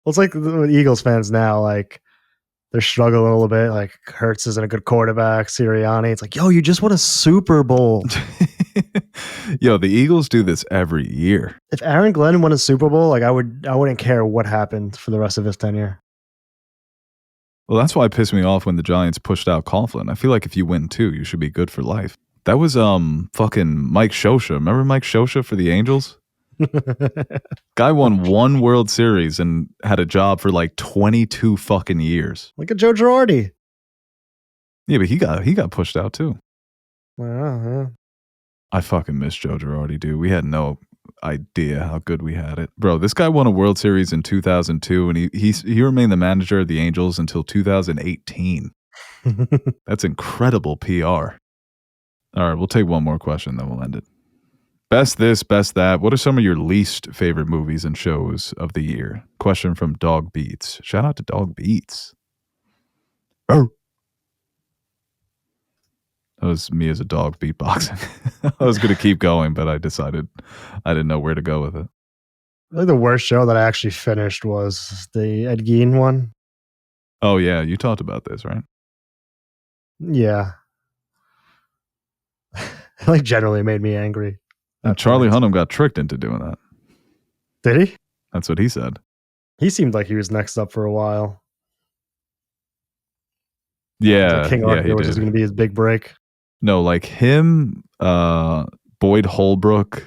Well, it's like with Eagles fans now, like, they're struggling a little bit. Like, Hurts isn't a good quarterback. Sirianni. It's like, yo, you just won a Super Bowl. Yo, the Eagles do this every year. If Aaron Glenn won a Super Bowl, like, I wouldn't care what happened for the rest of his tenure. Well, that's why it pissed me off when the Giants pushed out Coughlin. I feel like if you win 2, you should be good for life. That was fucking Mike Shosha. Remember Mike Shosha for the Angels? Guy won 1 World Series and had a job for like 22 fucking years. Look at Joe Girardi. Yeah, but he got pushed out too. Yeah. I fucking miss Joe Girardi, dude. We had no idea how good we had it. Bro, this guy won a World Series in 2002 and he remained the manager of the Angels until 2018. That's incredible PR. All right, we'll take one more question, then we'll end it. Best this, best that. What are some of your least favorite movies and shows of the year? Question from Dog Beats. Shout out to Dog Beats. Oh. That was me as a dog beatboxing. I was going to keep going, but I decided I didn't know where to go with it. I think the worst show that I actually finished was the Ed Gein one. Oh, yeah. You talked about this, right? Yeah. It like generally made me angry. And Charlie Hunnam got tricked into doing that. Did he? That's what he said. He seemed like he was next up for a while. Yeah. King Arthur was going to be his big break. No, like him, Boyd Holbrook,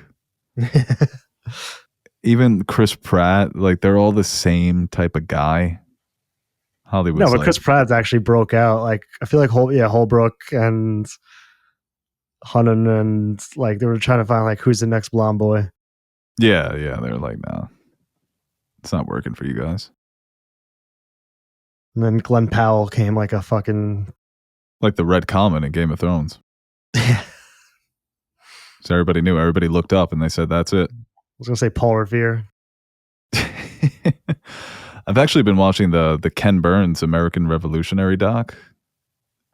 even Chris Pratt, like they're all the same type of guy. Hollywood. No, but Chris Pratt's actually broke out. Like I feel like Holbrook and Hunnam and like they were trying to find like who's the next blonde boy. Yeah. They're like, no, it's not working for you guys. And then Glenn Powell came like a fucking like the Red Comet in Game of Thrones. So everybody knew. Everybody looked up and they said, that's it. I was going to say Paul Revere. I've actually been watching the Ken Burns American Revolutionary doc.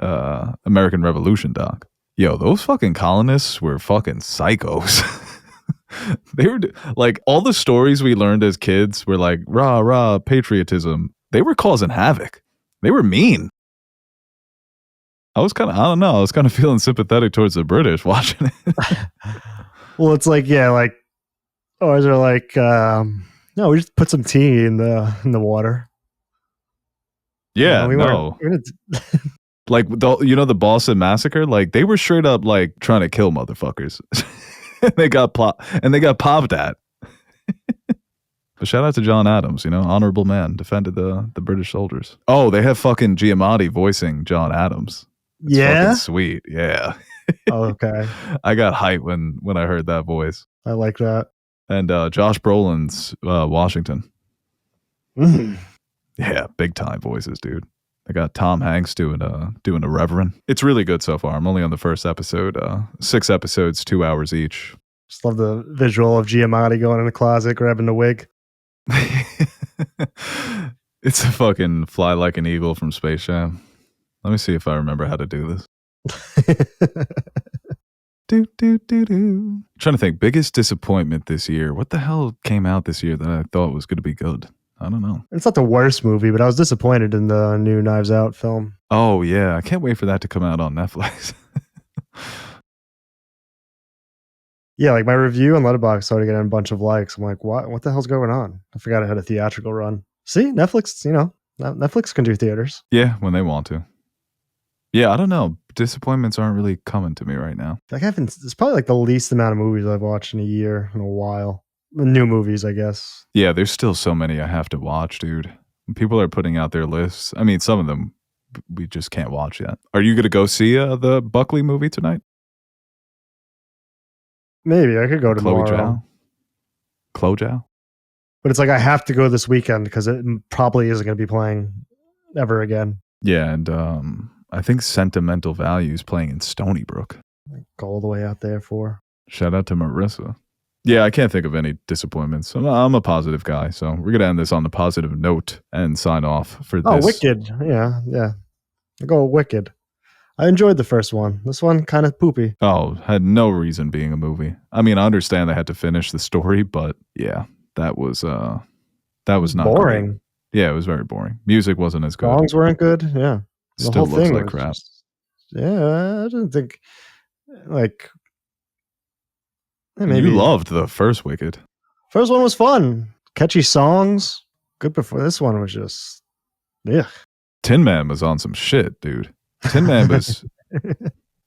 American Revolution doc. Yo, those fucking colonists were fucking psychos. They were like, all the stories we learned as kids were like, rah, rah, patriotism. They were causing havoc. They were mean. I was kind of feeling sympathetic towards the British watching it. Well, it's like, yeah, like, or is there like, no, we just put some tea in the water. Yeah, like the Boston Massacre, like they were straight up like trying to kill motherfuckers. they got popped at. But shout out to John Adams, honorable man, defended the British soldiers. Oh, they have fucking Giamatti voicing John Adams. It's fucking sweet. Yeah. Oh, okay. I got hyped when I heard that voice. I like that. And Josh Brolin's Washington. Mm. Yeah, big time voices, dude. I got Tom Hanks doing a Reverend. It's really good so far. I'm only on the first episode. 6 episodes, 2 hours each. Just love the visual of Giamatti going in the closet, grabbing the wig. It's a fucking fly like an eagle from Space Jam. Let me see if I remember how to do this. Trying to think, biggest disappointment this year. What the hell came out this year that I thought was going to be good? I don't know. It's not the worst movie, but I was disappointed in the new Knives Out film. Oh, yeah. I can't wait for that to come out on Netflix. Yeah, like my review on Letterboxd started getting a bunch of likes. I'm like, what the hell's going on? I forgot it had a theatrical run. See, Netflix, Netflix can do theaters. Yeah, when they want to. Yeah, I don't know. Disappointments aren't really coming to me right now. Like it's probably like the least amount of movies I've watched in a year in a while. New movies, I guess. Yeah, there's still so many I have to watch, dude. People are putting out their lists. I mean, some of them we just can't watch yet. Are you going to go see the Buckley movie tonight? Maybe I could go Chloe tomorrow. Zhao. Chloe Zhao? But it's like I have to go this weekend because it probably isn't going to be playing ever again. Yeah, and I think Sentimental Value is playing in Stony Brook. Go all the way out there for. Shout out to Marissa. Yeah, I can't think of any disappointments. I'm a positive guy, so we're going to end this on the positive note and sign off for Oh, this. Wicked. Yeah. I go with Wicked. I enjoyed the first one. This one kind of poopy. Oh, had no reason being a movie. I mean, I understand they had to finish the story, but yeah, that was not boring. great. Yeah, it was very boring. Music wasn't as good. Songs weren't good. Yeah. The Still whole looks thing like was crap. yeah, I didn't think like You loved the first Wicked. First one was fun. Catchy songs. Good before this one was just Tin Man was on some shit, dude. Tin Man was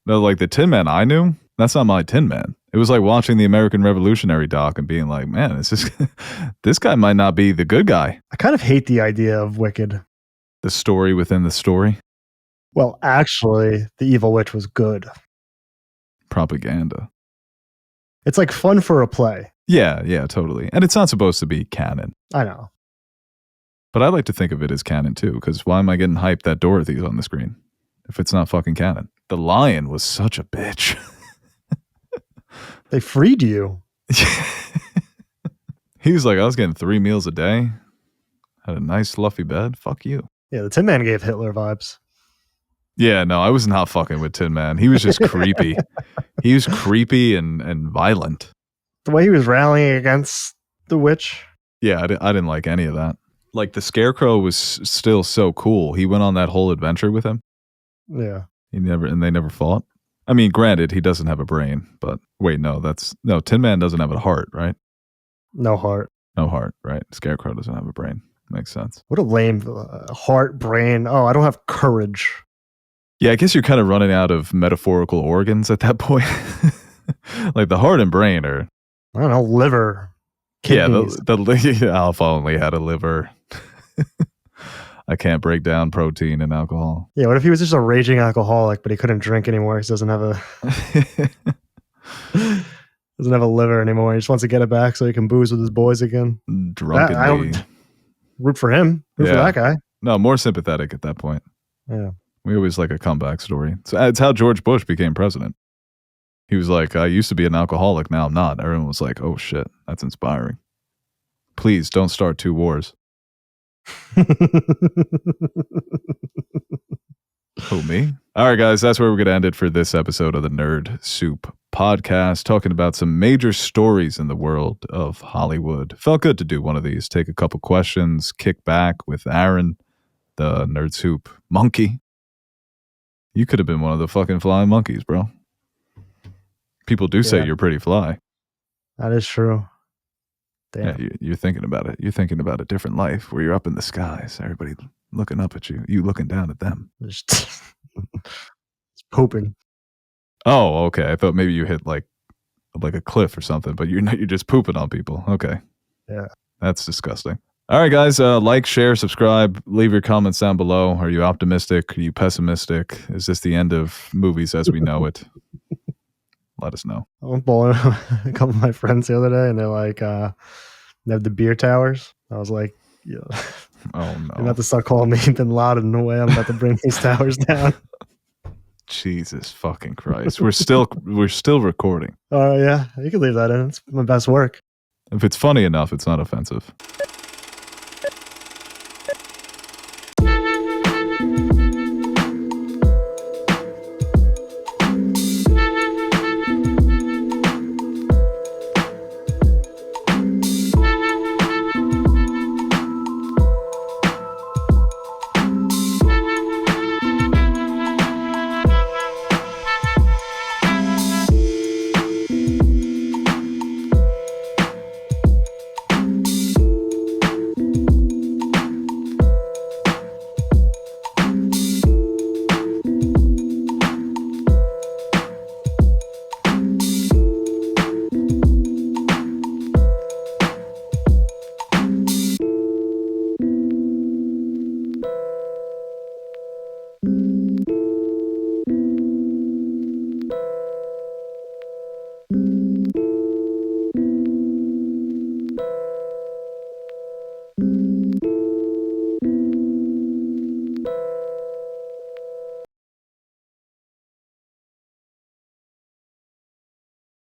no, like the Tin Man I knew, that's not my Tin Man. It was like watching the American Revolutionary doc and being like, man, this guy might not be the good guy. I kind of hate the idea of Wicked. The story within the story. Well, actually, The Evil Witch was good. Propaganda. It's like fun for a play. Yeah, totally. And it's not supposed to be canon. I know. But I like to think of it as canon too, because why am I getting hyped that Dorothy's on the screen if it's not fucking canon? The lion was such a bitch. They freed you. He was like, I was getting 3 meals a day, had a nice fluffy bed. Fuck you. Yeah, the Tin Man gave Hitler vibes. Yeah, no, I was not fucking with Tin Man. He was just creepy. He was creepy and violent. The way he was rallying against the witch. Yeah, I didn't like any of that. Like the Scarecrow was still so cool. He went on that whole adventure with him. Yeah. They never fought. I mean, granted, he doesn't have a brain, but wait, no, Tin Man doesn't have a heart, right? No heart. No heart, right? Scarecrow doesn't have a brain. Makes sense. What a lame heart, brain. Oh, I don't have courage. Yeah, I guess you're kind of running out of metaphorical organs at that point. Like the heart and brain are. I don't know, liver. Kidneys. Yeah, the Alpha only had a liver. I can't break down protein and alcohol. Yeah, what if he was just a raging alcoholic, but he couldn't drink anymore? He doesn't have a liver anymore. He just wants to get it back so he can booze with his boys again. Drunken. I don't root for him. Root for that guy. No, more sympathetic at that point. Yeah. We always like a comeback story. So it's how George Bush became president. He was like, I used to be an alcoholic, now I'm not. Everyone was like, oh shit, that's inspiring. Please don't start 2 wars. Who, me? All right, guys, that's where we're going to end it for this episode of the Nerd Soup podcast, talking about some major stories in the world of Hollywood. Felt good to do one of these, take a couple questions, kick back with Aaron, the Nerd Soup monkey. You could have been one of the fucking flying monkeys, bro. People do say you're pretty fly. That is true. Damn. Yeah, you're thinking about it. You're thinking about a different life where you're up in the skies, everybody looking up at you, you looking down at them. It's pooping. Oh, okay. I thought maybe you hit like a cliff or something, but you're not. You're just pooping on people. Okay. Yeah. That's disgusting. All right, guys. Like, share, subscribe. Leave your comments down below. Are you optimistic? Are you pessimistic? Is this the end of movies as we know it? Let us know. I went bowling with a couple of my friends the other day, and they're like, they have the beer towers. I was like, yeah. Oh no! You're about to start calling me Bin Laden the way I'm about to bring these towers down. Jesus fucking Christ! We're still recording. Oh yeah, you can leave that in. It's my best work. If it's funny enough, it's not offensive.